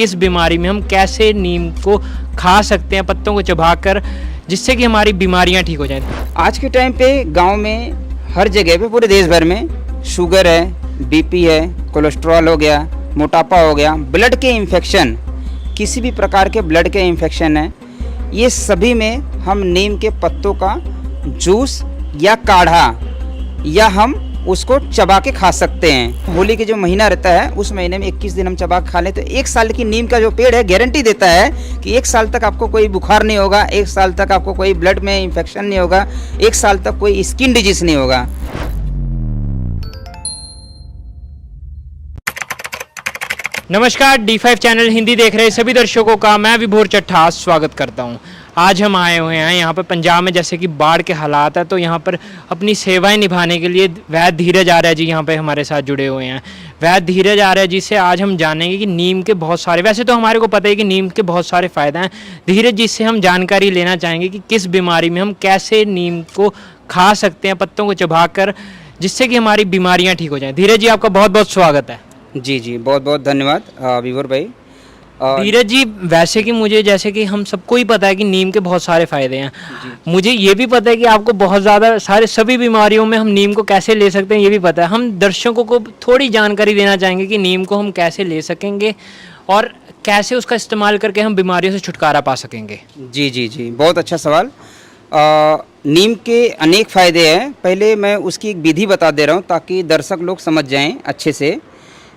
किस बीमारी में हम कैसे नीम को खा सकते हैं पत्तों को चबाकर, जिससे कि हमारी बीमारियां ठीक हो जाएं। आज के टाइम पे गांव में हर जगह पे पूरे देश भर में शुगर है, बीपी है, कोलेस्ट्रॉल हो गया, मोटापा हो गया, ब्लड के इन्फेक्शन, किसी भी प्रकार के ब्लड के इन्फेक्शन है, ये सभी में हम नीम के पत्तों का जूस या काढ़ा या हम उसको चबा के खा सकते हैं। होली के जो महीना रहता है उस महीने में 21 दिन हम चबा के खा लें तो 1 साल की नीम का जो पेड़ है गारंटी देता है कि 1 साल तक आपको कोई बुखार नहीं होगा, 1 साल तक आपको कोई ब्लड में इन्फेक्शन नहीं होगा, 1 साल तक कोई स्किन डिजीज नहीं होगा। नमस्कार, D5 चैनल हिंदी देख रहे सभी दर्शकों का मैं विभोर चट्ठा स्वागत करता हूं। आज हम आए हुए हैं यहाँ पर पंजाब में, जैसे कि बाढ़ के हालात है, तो यहाँ पर अपनी सेवाएं निभाने के लिए वैद्य धीरज आर्य जी यहाँ पे हमारे साथ जुड़े हुए हैं। वैद्य धीरज आर्य जी से आज हम जानेंगे कि नीम के बहुत सारे, वैसे तो हमारे को पता है कि नीम के बहुत सारे फ़ायदे हैं, धीरज जी से हम जानकारी लेना चाहेंगे कि किस बीमारी में हम कैसे नीम को खा सकते हैं पत्तों को चबाकर, जिससे कि हमारी बीमारियाँ ठीक हो जाएँ। धीरज जी, आपका बहुत बहुत स्वागत है। जी बहुत बहुत धन्यवाद विभोर भाई। धीरज जी, वैसे कि मुझे, जैसे कि हम सबको ही पता है कि नीम के बहुत सारे फायदे हैं, मुझे ये भी पता है कि आपको बहुत ज़्यादा सभी बीमारियों में हम नीम को कैसे ले सकते हैं ये भी पता है। हम दर्शकों को थोड़ी जानकारी देना चाहेंगे कि नीम को हम कैसे ले सकेंगे और कैसे उसका इस्तेमाल करके हम बीमारियों से छुटकारा पा सकेंगे। जी बहुत अच्छा सवाल। नीम के अनेक फ़ायदे हैं। पहले मैं उसकी एक विधि बता दे रहा हूँ ताकि दर्शक लोग समझ जाएं अच्छे से।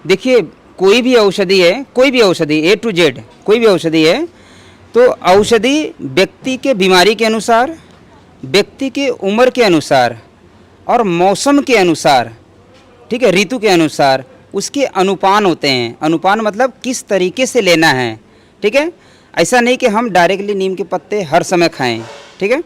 देखिए, कोई भी औषधि है, कोई भी औषधि A to Z कोई भी औषधि है, तो औषधि व्यक्ति के बीमारी के अनुसार, व्यक्ति के उम्र के अनुसार और मौसम के अनुसार, ठीक है, ऋतु के अनुसार उसके अनुपान होते हैं। अनुपान मतलब किस तरीके से लेना है, ठीक है। ऐसा नहीं कि हम डायरेक्टली नीम के पत्ते हर समय खाएं, ठीक है,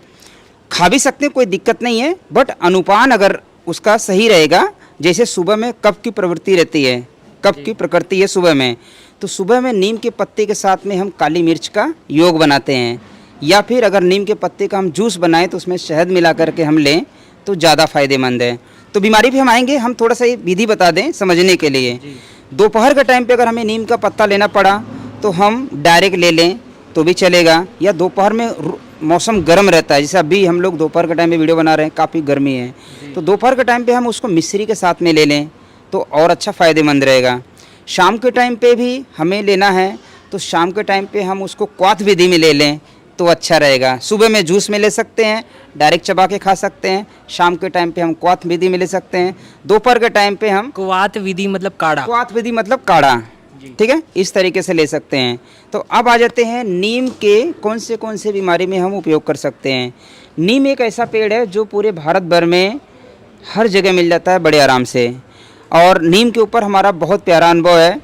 खा भी सकते हैं, कोई दिक्कत नहीं है, बट अनुपान अगर उसका सही रहेगा। जैसे सुबह में कफ की प्रवृत्ति रहती है, कफ की प्रकृति है सुबह में, तो सुबह में नीम के पत्ते के साथ में हम काली मिर्च का योग बनाते हैं, या फिर अगर नीम के पत्ते का हम जूस बनाएं तो उसमें शहद मिला करके हम लें तो ज़्यादा फ़ायदेमंद है। तो बीमारी भी हम आएंगे, हम थोड़ा सा ये विधि बता दें समझने के लिए। दोपहर के टाइम पे अगर हमें नीम का पत्ता लेना पड़ा तो हम डायरेक्ट ले लें तो भी चलेगा, या दोपहर में मौसम गर्म रहता है, जैसे अभी हम लोग दोपहर के टाइम पे वीडियो बना रहे हैं, काफ़ी गर्मी है, तो दोपहर के टाइम पे हम उसको मिश्री के साथ में ले लें तो और अच्छा फ़ायदेमंद रहेगा। शाम के टाइम पे भी हमें लेना है तो शाम के टाइम पे हम उसको क्वाथ विधि में ले लें तो अच्छा रहेगा। सुबह में जूस में ले सकते हैं, डायरेक्ट चबा के खा सकते हैं, शाम के टाइम पे हम क्वाथ विधि में ले सकते हैं, दोपहर के टाइम पे हम क्वाथ विधि मतलब काढ़ा, क्वाथ विधि मतलब काढ़ा, ठीक है, इस तरीके से ले सकते हैं। तो अब आ जाते हैं नीम के कौन से बीमारी में हम उपयोग कर सकते हैं। नीम एक ऐसा पेड़ है जो पूरे भारत भर में हर जगह मिल जाता है बड़े आराम से, और नीम के ऊपर हमारा बहुत प्यारा अनुभव है।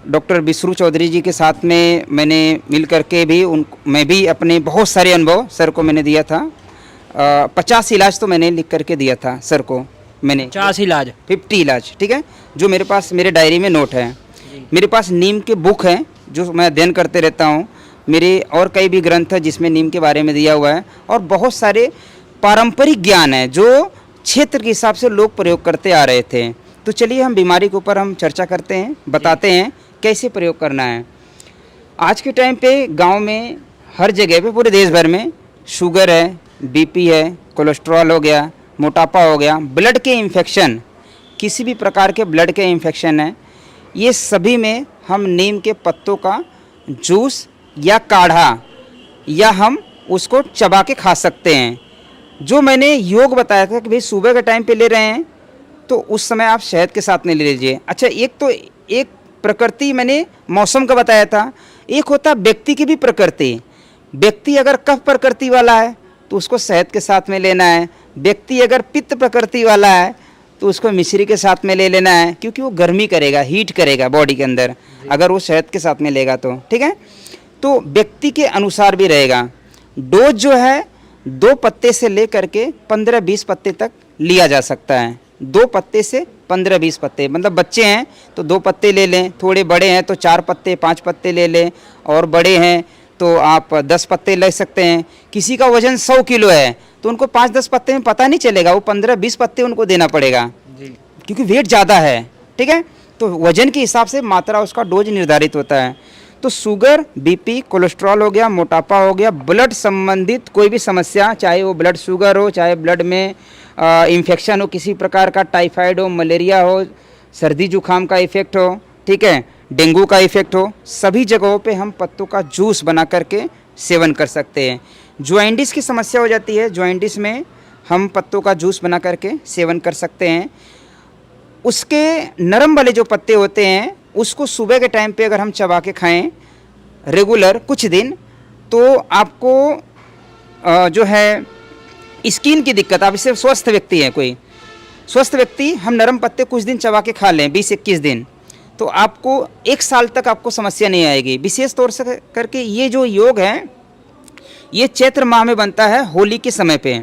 डॉक्टर बिसरू चौधरी जी के साथ में मैंने मिल करके भी मैं भी अपने बहुत सारे अनुभव सर को मैंने दिया था। 50 इलाज तो मैंने लिख करके दिया था सर को, मैंने 50 इलाज, 50 इलाज, ठीक है, जो मेरे पास मेरे डायरी में नोट है। मेरे पास नीम के बुक हैं जो मैं अध्ययन करते रहता हूँ, मेरे और कई भी ग्रंथ है जिसमें नीम के बारे में दिया हुआ है, और बहुत सारे पारंपरिक ज्ञान है जो क्षेत्र के हिसाब से लोग प्रयोग करते आ रहे थे। तो चलिए हम बीमारी के ऊपर हम चर्चा करते हैं, बताते हैं कैसे प्रयोग करना है। आज के टाइम पे गांव में हर जगह पे पूरे देश भर में शुगर है, बीपी है, कोलेस्ट्रॉल हो गया, मोटापा हो गया, ब्लड के इन्फेक्शन, किसी भी प्रकार के ब्लड के इन्फेक्शन है, ये सभी में हम नीम के पत्तों का जूस या काढ़ा या हम उसको चबा के खा सकते हैं। जो मैंने योग बताया था कि भाई सुबह के टाइम पे ले रहे हैं तो उस समय आप शहद के साथ में ले लीजिए। अच्छा, एक प्रकृति मैंने मौसम का बताया था, एक होता व्यक्ति की भी प्रकृति। व्यक्ति अगर कफ प्रकृति वाला है तो उसको शहद के साथ में लेना है, व्यक्ति अगर पित्त प्रकृति वाला है तो उसको मिश्री के साथ में ले लेना है, क्योंकि वो गर्मी करेगा, हीट करेगा बॉडी के अंदर अगर वो शहद के साथ में लेगा तो, ठीक है। तो व्यक्ति के अनुसार भी रहेगा। डोज जो है 2 पत्ते से ले करके 15-20 पत्ते तक लिया जा सकता है। 2 पत्ते से 15-20 पत्ते, मतलब बच्चे हैं तो 2 पत्ते ले लें, थोड़े बड़े हैं तो 4 पत्ते 5 पत्ते ले लें, और बड़े हैं तो आप 10 पत्ते ले सकते हैं। किसी का वजन 100 किलो है तो उनको 5-10 पत्ते में पता नहीं चलेगा, वो 15-20 पत्ते उनको देना पड़ेगा क्योंकि वेट ज़्यादा है, ठीक है। तो वजन के हिसाब से मात्रा उसका डोज निर्धारित होता है। तो शुगर, बीपी, कोलेस्ट्रॉल हो गया, मोटापा हो गया, ब्लड संबंधित कोई भी समस्या, चाहे वो ब्लड शुगर हो, चाहे ब्लड में इन्फेक्शन हो किसी प्रकार का, टाइफाइड हो, मलेरिया हो, सर्दी जुकाम का इफेक्ट हो, ठीक है, डेंगू का इफेक्ट हो, सभी जगहों पे हम पत्तों का जूस बना करके सेवन कर सकते हैं। जॉइंटिस की समस्या हो जाती है, जॉइंटिस में हम पत्तों का जूस बना करके सेवन कर सकते हैं। उसके नरम वाले जो पत्ते होते हैं उसको सुबह के टाइम पे अगर हम चबा के खाएं रेगुलर कुछ दिन, तो आपको जो है स्किन की दिक्कत, आप इससे स्वस्थ व्यक्ति हैं, कोई स्वस्थ व्यक्ति, हम नरम पत्ते कुछ दिन चबा के खा लें 20-21 दिन, तो आपको 1 साल तक आपको समस्या नहीं आएगी। विशेष तौर से करके ये जो योग है ये चैत्र माह में बनता है होली के समय पे।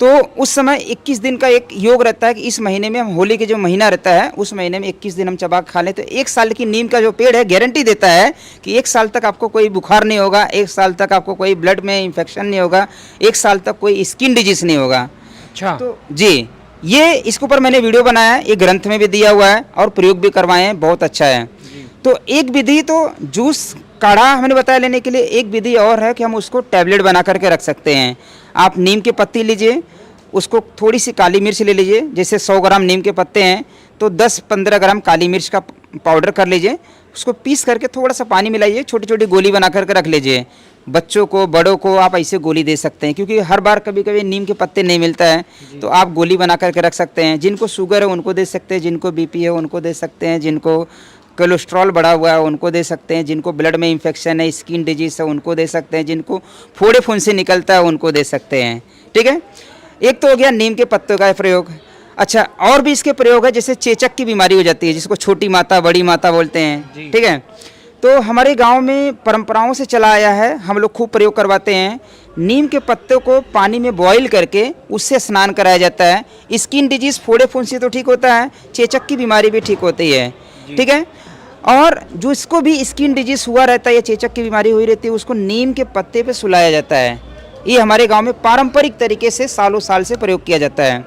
तो उस समय 21 दिन का एक योग रहता है कि इस महीने में हम होली के जो महीना रहता है उस महीने में 21 दिन हम चबा खा लें, तो 1 साल की नीम का जो पेड़ है गारंटी देता है कि 1 साल तक आपको कोई बुखार नहीं होगा, 1 साल तक आपको कोई ब्लड में इन्फेक्शन नहीं होगा, 1 साल तक कोई स्किन डिजीज नहीं होगा। अच्छा, तो जी, ये इसके ऊपर मैंने वीडियो बनाया है, ये ग्रंथ में भी दिया हुआ है और प्रयोग भी करवाए हैं, बहुत अच्छा है। तो एक विधि तो जूस काढ़ा हमने बताया लेने के लिए, एक विधि और है कि हम उसको टैबलेट बना करके रख सकते हैं। आप नीम के पत्ती लीजिए, उसको थोड़ी सी काली मिर्च ले लीजिए, जैसे 100 ग्राम नीम के पत्ते हैं तो 10-15 ग्राम काली मिर्च का पाउडर कर लीजिए, उसको पीस करके थोड़ा सा पानी मिलाइए, छोटी छोटी गोली बना करके रख लीजिए। बच्चों को, बड़ों को आप ऐसे गोली दे सकते हैं, क्योंकि हर बार कभी कभी नीम के पत्ते नहीं मिलता है, तो आप गोली बना करके रख सकते हैं। जिनको शुगर है उनको दे सकते हैं, जिनको बीपी है उनको दे सकते हैं, जिनको कोलेस्ट्रॉल बढ़ा हुआ है उनको दे सकते हैं, जिनको ब्लड में इन्फेक्शन है, स्किन डिजीज है उनको दे सकते हैं, जिनको फोड़े फुंसी निकलता है उनको दे सकते हैं। ठीक है, एक तो हो गया नीम के पत्तों का प्रयोग। अच्छा, और भी इसके प्रयोग है, जैसे चेचक की बीमारी हो जाती है जिसको छोटी माता बड़ी माता बोलते हैं। ठीक है, तो हमारे गांव में परंपराओं से चला आया है, हम लोग खूब प्रयोग करवाते हैं। नीम के पत्तों को पानी में बॉईल करके उससे स्नान कराया जाता है। स्किन डिजीज, फोड़े फुंसी तो ठीक होता है, चेचक की बीमारी भी ठीक होती है। ठीक है, और जो इसको भी स्किन डिजीज हुआ रहता है या चेचक की बीमारी हुई रहती है उसको नीम के पत्ते पे सुलाया जाता है। ये हमारे गांव में पारंपरिक तरीके से सालों साल से प्रयोग किया जाता है।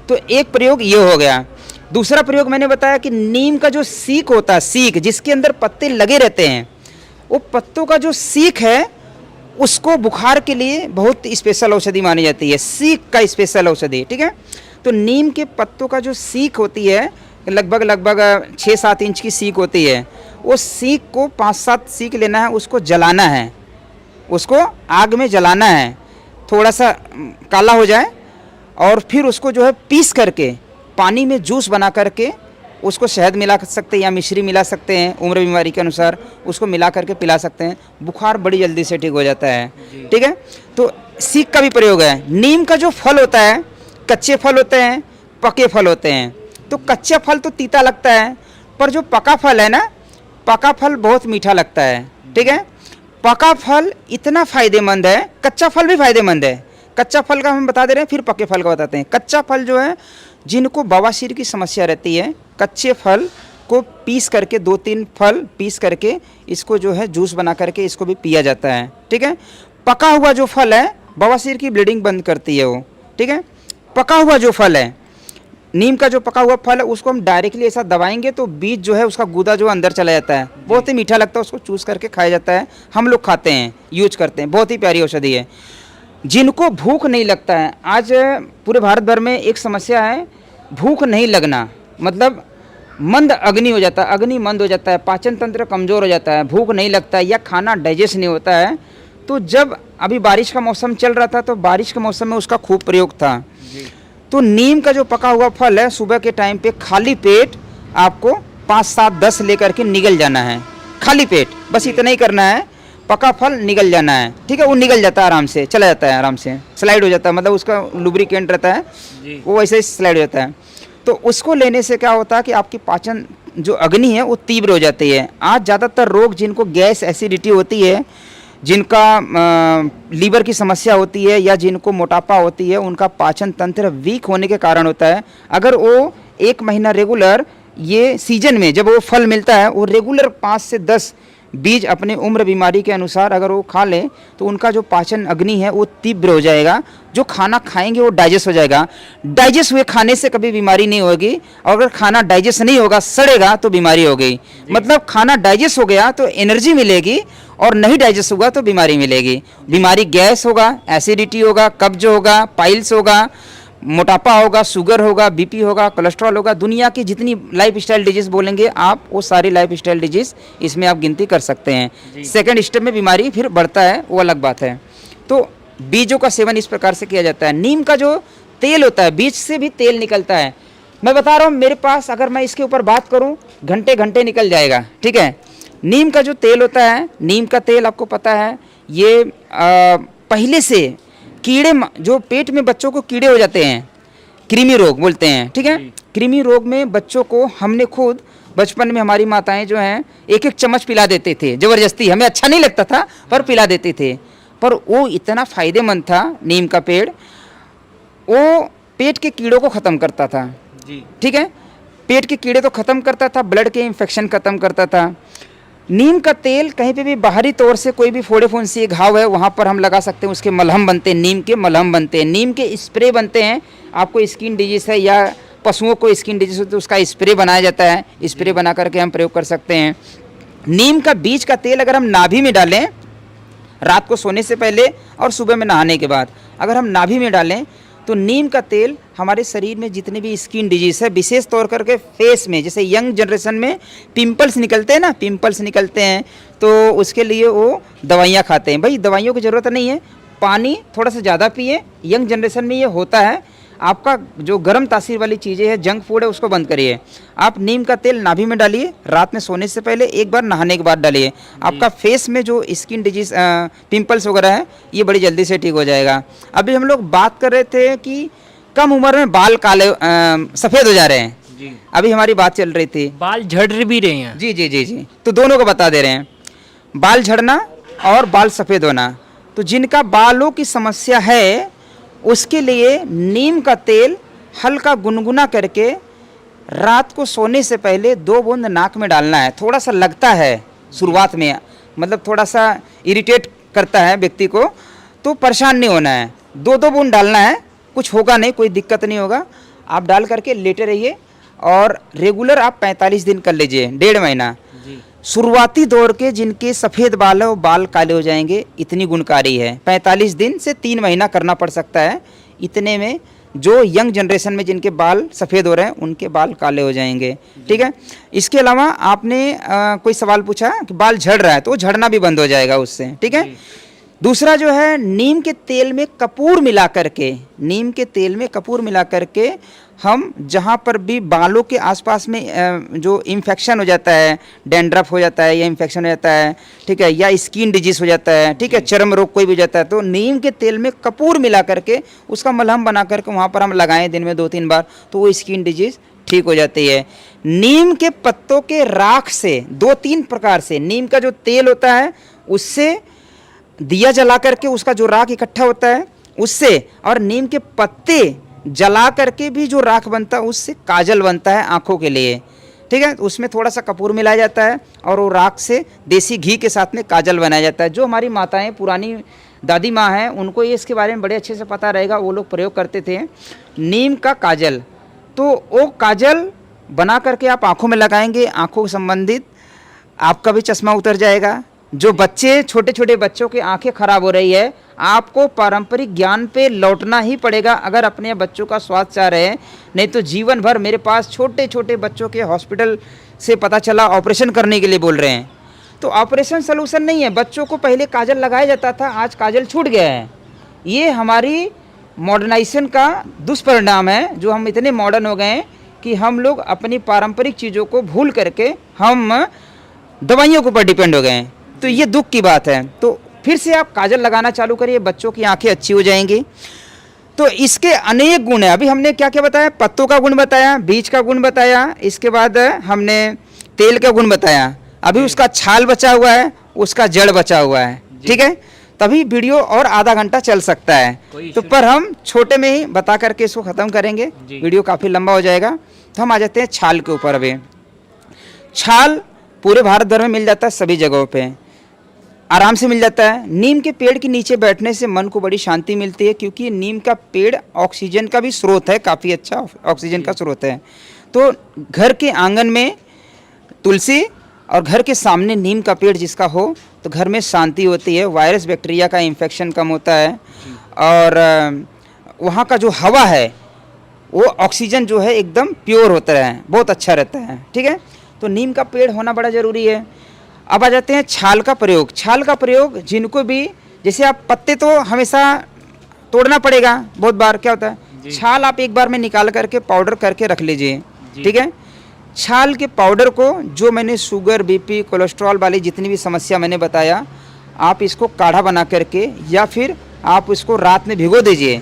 तो एक प्रयोग ये हो गया। दूसरा प्रयोग मैंने बताया कि नीम का जो सीक होता है, सीक जिसके अंदर पत्ते लगे रहते हैं, वो पत्तों का जो सीक है उसको बुखार के लिए बहुत स्पेशल औषधि मानी जाती है, सीक का स्पेशल औषधि। ठीक है, तो नीम के पत्तों का जो सीक होती है लगभग 6-7 इंच की सीक होती है, वो सीक को 5-7 सीक लेना है, उसको जलाना है, उसको आग में जलाना है, थोड़ा सा काला हो जाए, और फिर उसको जो है पीस करके पानी में जूस बना करके उसको शहद मिला सकते हैं या मिश्री मिला सकते हैं, उम्र बीमारी के अनुसार उसको मिला करके पिला सकते हैं, बुखार बड़ी जल्दी से ठीक हो जाता है। ठीक है, तो सीक का भी प्रयोग है। नीम का जो फल होता है, कच्चे फल होते हैं, पके फल होते हैं। तो कच्चा फल तो तीता लगता है, पर जो पका फल है ना, पका फल बहुत मीठा लगता है। ठीक है, पका फल इतना फायदेमंद है, कच्चा फल भी फायदेमंद है। कच्चा फल का हम बता दे रहे हैं, फिर पके फल का बताते हैं। कच्चा फल जो है, जिनको बवासीर की समस्या रहती है, कच्चे फल को पीस करके 2-3 फल पीस करके इसको जो है जूस बना करके इसको भी पिया जाता है। ठीक है, पका हुआ जो फल है बवासीर की ब्लीडिंग बंद करती है वो। ठीक है, पका हुआ जो फल है, नीम का जो पका हुआ फल है, उसको हम डायरेक्टली ऐसा दबाएंगे तो बीज जो है उसका गूदा जो अंदर चला जाता है, बहुत ही मीठा लगता है, उसको चूस करके खाया जाता है। हम लोग खाते हैं, यूज करते हैं, बहुत ही प्यारी औषधि है। जिनको भूख नहीं लगता है, आज पूरे भारत भर में एक समस्या है, भूख नहीं लगना, मतलब मंद अग्नि हो जाता है, अग्नि मंद हो जाता है, पाचन तंत्र कमज़ोर हो जाता है, भूख नहीं लगता है या खाना डाइजेस्ट नहीं होता है। तो जब अभी बारिश का मौसम चल रहा था तो बारिश के मौसम में उसका खूब प्रयोग था। तो नीम का जो पका हुआ फल है, सुबह के टाइम पे खाली पेट आपको 5-7-10 लेकर के निगल जाना है, खाली पेट, बस इतना ही करना है, पका फल निगल जाना है। ठीक है, वो निगल जाता है आराम से, चला जाता है, आराम से स्लाइड हो जाता है, मतलब उसका लुब्रिकेंट रहता है वो वैसे ही स्लाइड हो जाता है। तो उसको लेने से क्या होता है कि आपकी पाचन जो अग्नि है वो तीव्र हो जाती है। आज ज़्यादातर रोग, जिनको गैस एसिडिटी होती है, जिनका लीवर की समस्या होती है या जिनको मोटापा होती है, उनका पाचन तंत्र वीक होने के कारण होता है। अगर वो 1 महीना रेगुलर, ये सीजन में जब वो फल मिलता है, वो रेगुलर 5 से 10 बीज अपने उम्र बीमारी के अनुसार अगर वो खा लें तो उनका जो पाचन अग्नि है वो तीव्र हो जाएगा, जो खाना खाएंगे वो डाइजेस्ट हो जाएगा। डाइजेस्ट हुए खाने से कभी बीमारी नहीं होगी, और अगर खाना डाइजेस्ट नहीं होगा, सड़ेगा, तो बीमारी हो गई। मतलब खाना डाइजेस्ट हो गया तो एनर्जी मिलेगी, और नहीं डाइजेस्ट होगा तो बीमारी मिलेगी। बीमारी गैस होगा, एसिडिटी होगा, कब्ज होगा, पाइल्स होगा, मोटापा होगा, शुगर होगा, बीपी होगा, कोलेस्ट्रॉल होगा। दुनिया की जितनी लाइफ स्टाइल डिजीज बोलेंगे आप, वो सारी लाइफ स्टाइल डिजीज इसमें आप गिनती कर सकते हैं। सेकंड स्टेप में बीमारी फिर बढ़ता है, वो अलग बात है। तो बीजों का सेवन इस प्रकार से किया जाता है। नीम का जो तेल होता है, बीज से भी तेल निकलता है। मैं बता रहा हूँ, मेरे पास अगर मैं इसके ऊपर बात करूँ घंटे घंटे निकल जाएगा, ठीक है। नीम का जो तेल होता है, नीम का तेल आपको पता है, ये पहले से कीड़े, जो पेट में बच्चों को कीड़े हो जाते हैं, कृमि रोग बोलते हैं, ठीक है। कृमि रोग में बच्चों को हमने खुद बचपन में, हमारी माताएं जो हैं, एक एक चम्मच पिला देते थे ज़बरदस्ती। हमें अच्छा नहीं लगता था पर पिला देते थे, पर वो इतना फ़ायदेमंद था नीम का पेड़। वो पेट के कीड़ों को ख़त्म करता था, ठीक है। पेट के कीड़े तो ख़त्म करता था, ब्लड के इन्फेक्शन ख़त्म करता था। नीम का तेल कहीं पे भी बाहरी तौर से कोई भी फोड़े फुंसी घाव है वहाँ पर हम लगा सकते हैं, उसके मलहम बनते हैं, नीम के मलहम बनते हैं, नीम के स्प्रे बनते हैं। आपको स्किन डिजीज है या पशुओं को स्किन डिजीज हो तो उसका स्प्रे बनाया जाता है, स्प्रे बना करके हम प्रयोग कर सकते हैं। नीम का बीज का तेल अगर हम नाभि में डालें रात को सोने से पहले और सुबह में नहाने के बाद, अगर हम नाभि में डालें तो नीम का तेल हमारे शरीर में जितने भी स्किन डिजीज है, विशेष तौर करके फेस में, जैसे यंग जनरेशन में पिंपल्स निकलते हैं ना, पिंपल्स निकलते हैं, तो उसके लिए वो दवाइयाँ खाते हैं। भाई दवाइयों की ज़रूरत नहीं है, पानी थोड़ा सा ज़्यादा पिए। यंग जनरेशन में ये होता है। आपका जो गर्म तासीर वाली चीज़ें हैं, जंक फूड है, उसको बंद करिए। आप नीम का तेल नाभि में डालिए, रात में सोने से पहले, एक बार नहाने के बाद डालिए। आपका फेस में जो स्किन डिजीज पिंपल्स वगैरह है, ये बड़ी जल्दी से ठीक हो जाएगा। अभी हम लोग बात कर रहे थे कि कम उम्र में बाल काले सफ़ेद हो जा रहे हैं जी। अभी हमारी बात चल रही थी, बाल झड़ भी रहे हैं। जी जी जी जी, तो दोनों को बता दे रहे हैं, बाल झड़ना और बाल सफ़ेद होना। तो जिनका बालों की समस्या है उसके लिए नीम का तेल हल्का गुनगुना करके रात को सोने से पहले 2 बूंद नाक में डालना है। थोड़ा सा लगता है शुरुआत में, मतलब थोड़ा सा इरिटेट करता है व्यक्ति को, तो परेशान नहीं होना है। 2-2 बूंद डालना है, कुछ होगा नहीं, कोई दिक्कत नहीं होगा। आप डाल करके लेटे रहिए और रेगुलर आप 45 दिन कर लीजिए, 1.5 महीना। शुरुआती दौर के जिनके सफ़ेद बाल है वो बाल काले हो जाएंगे, इतनी गुणकारी है। 45 दिन से 3 महीना करना पड़ सकता है। इतने में जो यंग जनरेशन में जिनके बाल सफ़ेद हो रहे हैं उनके बाल काले हो जाएंगे, ठीक है। इसके अलावा आपने कोई सवाल पूछा कि बाल झड़ रहा है, तो झड़ना भी बंद हो जाएगा उससे, ठीक है। दूसरा जो है, नीम के तेल में कपूर मिला करके, नीम के तेल में कपूर मिला करके हम जहाँ पर भी बालों के आसपास में जो इन्फेक्शन हो जाता है, डैंड्रफ हो जाता है या इन्फेक्शन हो जाता है, ठीक है, या स्किन डिजीज हो जाता है, ठीक है, चर्म रोग कोई भी हो जाता है, तो नीम के तेल में कपूर मिला करके उसका मलहम बना करके वहाँ पर हम लगाएं दिन में 2-3 बार, तो वो स्किन डिजीज ठीक हो जाती है। नीम के पत्तों के राख से 2-3 प्रकार से नीम का जो तेल होता है उससे, दिया जला करके उसका जो राख इकट्ठा होता है उससे, और नीम के पत्ते जला करके भी जो राख बनता है उससे काजल बनता है आँखों के लिए, ठीक है। उसमें थोड़ा सा कपूर मिलाया जाता है और वो राख से देसी घी के साथ में काजल बनाया जाता है। जो हमारी माताएं, पुरानी दादी माँ हैं, उनको ये इसके बारे में बड़े अच्छे से पता रहेगा, वो लोग प्रयोग करते थे नीम का काजल। तो वो काजल बना करके आप आँखों में लगाएंगे, आँखों संबंधित आपका भी चश्मा उतर जाएगा। जो बच्चे, छोटे छोटे बच्चों की आंखें खराब हो रही है, आपको पारंपरिक ज्ञान पे लौटना ही पड़ेगा अगर अपने बच्चों का स्वास्थ्य चाह रहे हैं। नहीं तो जीवन भर, मेरे पास छोटे छोटे बच्चों के हॉस्पिटल से पता चला ऑपरेशन करने के लिए बोल रहे हैं, तो ऑपरेशन सलूशन नहीं है। बच्चों को पहले काजल लगाया जाता था, आज काजल छूट गया है। ये हमारी मॉडर्नाइजेशन का दुष्परिणाम है, जो हम इतने मॉडर्न हो गए हैं कि हम लोग अपनी पारंपरिक चीज़ों को भूल करके हम दवाइयों के ऊपर डिपेंड हो गए हैं। तो ये दुख की बात है। तो फिर से आप काजल लगाना चालू करिए, बच्चों की आंखें अच्छी हो जाएंगी। तो इसके अनेक गुण हैं। अभी हमने क्या क्या बताया, पत्तों का गुण बताया, बीज का गुण बताया, इसके बाद हमने तेल का गुण बताया, अभी उसका छाल बचा हुआ है, उसका जड़ बचा हुआ है, ठीक है। तभी वीडियो और आधा घंटा चल सकता है, तो पर हम छोटे में ही बता करके इसको ख़त्म करेंगे, वीडियो काफ़ी लंबा हो जाएगा। तो हम आ जाते हैं छाल के ऊपर। अभी छाल पूरे भारत भर में मिल जाता है, सभी जगहों पे आराम से मिल जाता है। नीम के पेड़ के नीचे बैठने से मन को बड़ी शांति मिलती है, क्योंकि नीम का पेड़ ऑक्सीजन का भी स्रोत है, काफ़ी अच्छा ऑक्सीजन का स्रोत है। तो घर के आंगन में तुलसी और घर के सामने नीम का पेड़ जिसका हो तो घर में शांति होती है, वायरस बैक्टीरिया का इन्फेक्शन कम होता है, और वहाँ का जो हवा है वो ऑक्सीजन जो है एकदम प्योर होता है, बहुत अच्छा रहता है। ठीक है, तो नीम का पेड़ होना बड़ा ज़रूरी है। अब आ जाते हैं छाल का प्रयोग। छाल का प्रयोग जिनको भी, जैसे आप पत्ते तो हमेशा तोड़ना पड़ेगा, बहुत बार क्या होता है, छाल आप एक बार में निकाल करके पाउडर करके रख लीजिए। ठीक है, छाल के पाउडर को, जो मैंने शुगर, बीपी, कोलेस्ट्रॉल वाली जितनी भी समस्या मैंने बताया, आप इसको काढ़ा बना करके या फिर आप इसको रात में भिगो दीजिए।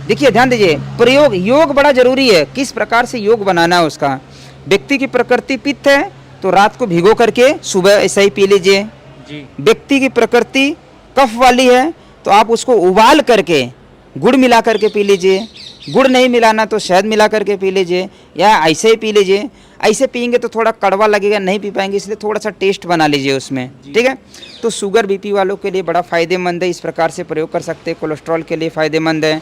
देखिए, ध्यान दीजिए, प्रयोग, योग बड़ा जरूरी है, किस प्रकार से योग बनाना है उसका। व्यक्ति की प्रकृति पित्त है तो रात को भिगो करके सुबह ऐसा ही पी लीजिए। व्यक्ति की प्रकृति कफ वाली है तो आप उसको उबाल करके गुड़ मिला करके पी लीजिए। गुड़ नहीं मिलाना तो शहद मिला करके पी लीजिए, या ऐसे ही पी लीजिए। ऐसे पियेंगे तो थोड़ा कड़वा लगेगा, नहीं पी पाएंगे, इसलिए थोड़ा सा टेस्ट बना लीजिए उसमें। ठीक है, तो शुगर बीपी वालों के लिए बड़ा फ़ायदेमंद है, इस प्रकार से प्रयोग कर सकते हैं। कोलेस्ट्रॉल के लिए फ़ायदेमंद है।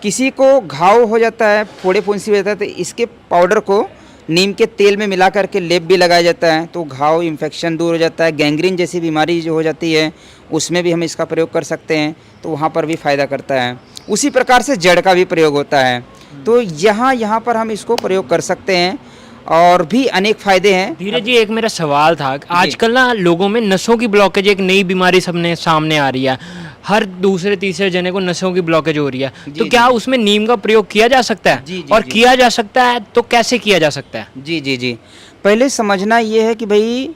किसी को घाव हो जाता है, फोड़े फुंसी हो जाता है, तो इसके पाउडर को नीम के तेल में मिला करके लेप भी लगाया जाता है, तो घाव इन्फेक्शन दूर हो जाता है। गैंग्रीन जैसी बीमारी जो हो जाती है उसमें भी हम इसका प्रयोग कर सकते हैं, तो वहाँ पर भी फ़ायदा करता है। उसी प्रकार से जड़ का भी प्रयोग होता है, तो यहाँ पर हम इसको प्रयोग कर सकते हैं, और भी अनेक फ़ायदे हैं। धीरज जी, एक मेरा सवाल था, आजकल ना लोगों में नसों की ब्लॉकेज एक नई बीमारी सामने आ रही है, हर दूसरे तीसरे जने को नसों की ब्लॉकेज हो रही है, तो क्या उसमें नीम का प्रयोग किया जा सकता है? और किया जा सकता है तो कैसे किया जा सकता है? जी, पहले समझना ये है कि भाई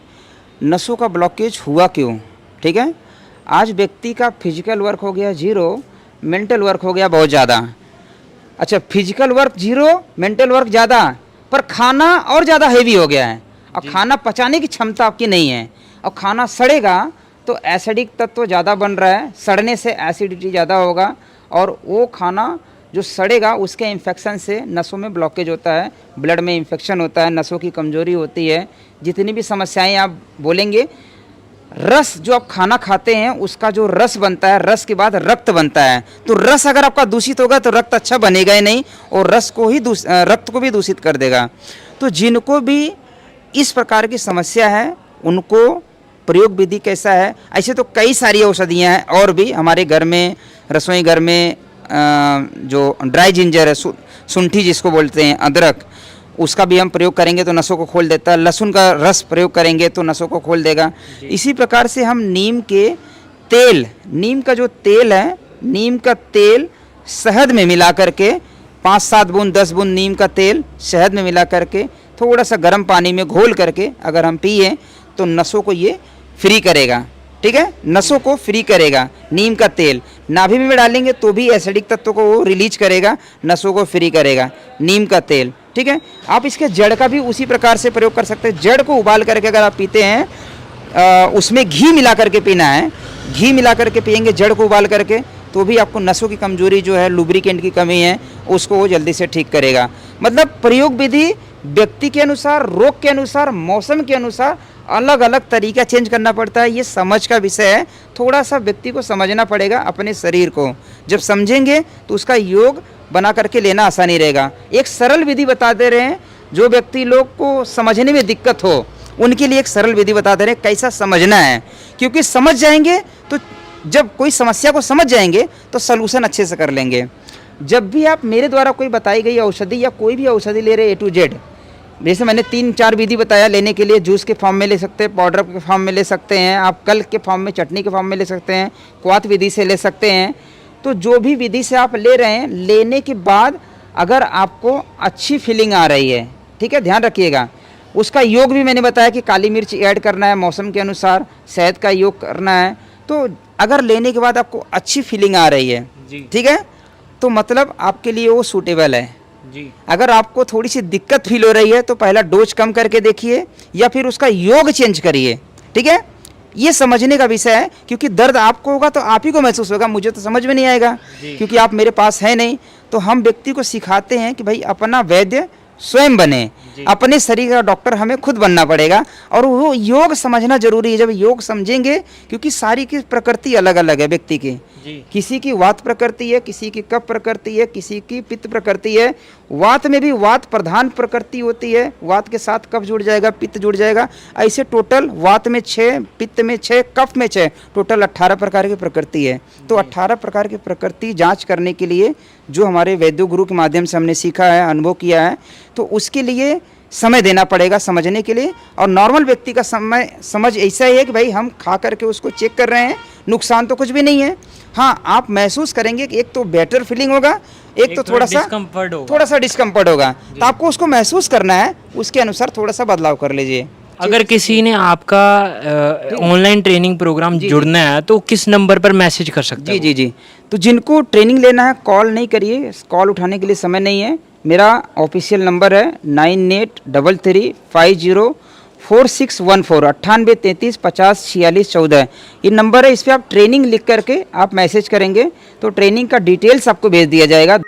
नसों का ब्लॉकेज हुआ क्यों। ठीक है, आज व्यक्ति का फिजिकल वर्क हो गया 0, मेंटल वर्क हो गया बहुत ज़्यादा। अच्छा, फिजिकल वर्क 0, मेंटल वर्क ज़्यादा, पर खाना और ज़्यादा हेवी हो गया है। अब खाना पचाने की क्षमता आपकी नहीं है, और खाना सड़ेगा तो एसिडिक तत्व ज़्यादा बन रहा है, सड़ने से एसिडिटी ज़्यादा होगा, और वो खाना जो सड़ेगा उसके इन्फेक्शन से नसों में ब्लॉकेज होता है, ब्लड में इन्फेक्शन होता है, नसों की कमजोरी होती है। जितनी भी समस्याएं आप बोलेंगे, रस जो आप खाना खाते हैं उसका जो रस बनता है, रस के बाद रक्त बनता है, तो रस अगर आपका दूषित होगा तो रक्त अच्छा बनेगा ही नहीं, और रस को ही रक्त को भी दूषित कर देगा। तो जिनको भी इस प्रकार की समस्या है उनको प्रयोग विधि कैसा है, ऐसे तो कई सारी औषधियाँ हैं, और भी हमारे घर में, रसोई घर में जो ड्राई जिंजर है, सुंठी जिसको बोलते हैं, अदरक, उसका भी हम प्रयोग करेंगे तो नसों को खोल देता है। लहसुन का रस प्रयोग करेंगे तो नसों को खोल देगा। इसी प्रकार से हम नीम के तेल, नीम का जो तेल है, नीम का तेल शहद में मिला करके 5-7 बूंद 10 बूंद नीम का तेल शहद में मिला करके थोड़ा सा गर्म पानी में घोल करके अगर हम पिए तो नसों को ये फ्री करेगा। ठीक है, नसों को फ्री करेगा। नीम का तेल नाभि में डालेंगे तो भी एसिडिक तत्व को वो रिलीज करेगा, नसों को फ्री करेगा नीम का तेल। ठीक है, आप इसके जड़ का भी उसी प्रकार से प्रयोग कर सकते हैं। जड़ को उबाल करके अगर आप पीते हैं, उसमें घी मिला करके पीना है, घी मिला करके पियेंगे जड़ को उबाल करके, तो भी आपको नसों की कमजोरी जो है, लुब्रिकेंट की कमी है, उसको वो जल्दी से ठीक करेगा। मतलब प्रयोग विधि व्यक्ति के अनुसार, रोग के अनुसार, मौसम के अनुसार अलग अलग तरीका चेंज करना पड़ता है। ये समझ का विषय है, थोड़ा सा व्यक्ति को समझना पड़ेगा अपने शरीर को। जब समझेंगे तो उसका योग बना करके लेना आसानी रहेगा। एक सरल विधि बता दे रहे हैं, जो व्यक्ति लोग को समझने में दिक्कत हो उनके लिए एक सरल विधि बता दे रहे हैं कैसा समझना है, क्योंकि समझ जाएंगे तो जब कोई समस्या को समझ जाएंगे तो सलूशन अच्छे से कर लेंगे। जब भी आप मेरे द्वारा कोई बताई गई औषधि या कोई भी औषधि ले रहे A to Z, जैसे मैंने 3-4 विधि बताया लेने के लिए, जूस के फॉर्म में ले सकते हैं, पाउडर के फॉर्म में ले सकते हैं, आप कल के फॉर्म में, चटनी के फॉर्म में ले सकते हैं, क्वाथ विधि से ले सकते हैं। तो जो भी विधि से आप ले रहे हैं, लेने के बाद अगर आपको अच्छी फीलिंग आ रही है, ठीक है, ध्यान रखिएगा। उसका योग भी मैंने बताया कि काली मिर्च ऐड करना है मौसम के अनुसार, शहद का योग करना है। तो अगर लेने के बाद आपको अच्छी फीलिंग आ रही है, ठीक है, तो मतलब आपके लिए वो सूटेबल है जी। अगर आपको थोड़ी सी दिक्कत फील हो रही है तो पहला डोज कम करके देखिए, या फिर उसका योग चेंज करिए। ठीक है, ये समझने का विषय है, क्योंकि दर्द आपको होगा तो आप ही को महसूस होगा, मुझे तो समझ में नहीं आएगा क्योंकि आप मेरे पास है नहीं। तो हम व्यक्ति को सिखाते हैं कि भाई अपना वैद्य स्वयं बने, अपने शरीर का डॉक्टर हमें खुद बनना पड़ेगा। और वो योग समझना जरूरी है। जब योग समझेंगे, क्योंकि सारी की प्रकृति अलग अलग है व्यक्ति की, किसी की वात प्रकृति है, किसी की कफ प्रकृति है, किसी की पित्त प्रकृति है। वात में भी वात प्रधान प्रकृति होती है, वात के साथ कफ जुड़ जाएगा, पित्त जुड़ जाएगा। ऐसे टोटल वात में 6, पित्त में 6, कफ में 6, टोटल 18 प्रकार की प्रकृति है। तो 18 प्रकार की प्रकृति जांच करने के लिए जो हमारे वैद्य गुरु के माध्यम से हमने सीखा है, अनुभव किया है, तो उसके लिए समय देना पड़ेगा समझने के लिए। और नॉर्मल व्यक्ति का समझ ऐसा ही है कि भाई हम खा करके उसको चेक कर रहे हैं, नुकसान तो कुछ भी नहीं है। हाँ, आप महसूस करेंगे कि एक तो बेटर फीलिंग होगा, एक तो थोड़ा सा डिस्कम्फर्ट होगा। तो आपको उसको महसूस करना है, उसके अनुसार थोड़ा सा बदलाव कर लीजिए। अगर किसी ने आपका ऑनलाइन ट्रेनिंग प्रोग्राम जुड़ना है तो किस नंबर पर मैसेज कर सकते हैं? जी। तो जिनको ट्रेनिंग लेना है कॉल नहीं करिए, कॉल उठाने के लिए समय नहीं है। मेरा ऑफिशियल नंबर है 9833504614 9833504614। ये नंबर है, इस पर आप ट्रेनिंग लिख करके आप मैसेज करेंगे तो ट्रेनिंग का डिटेल्स आपको भेज दिया जाएगा।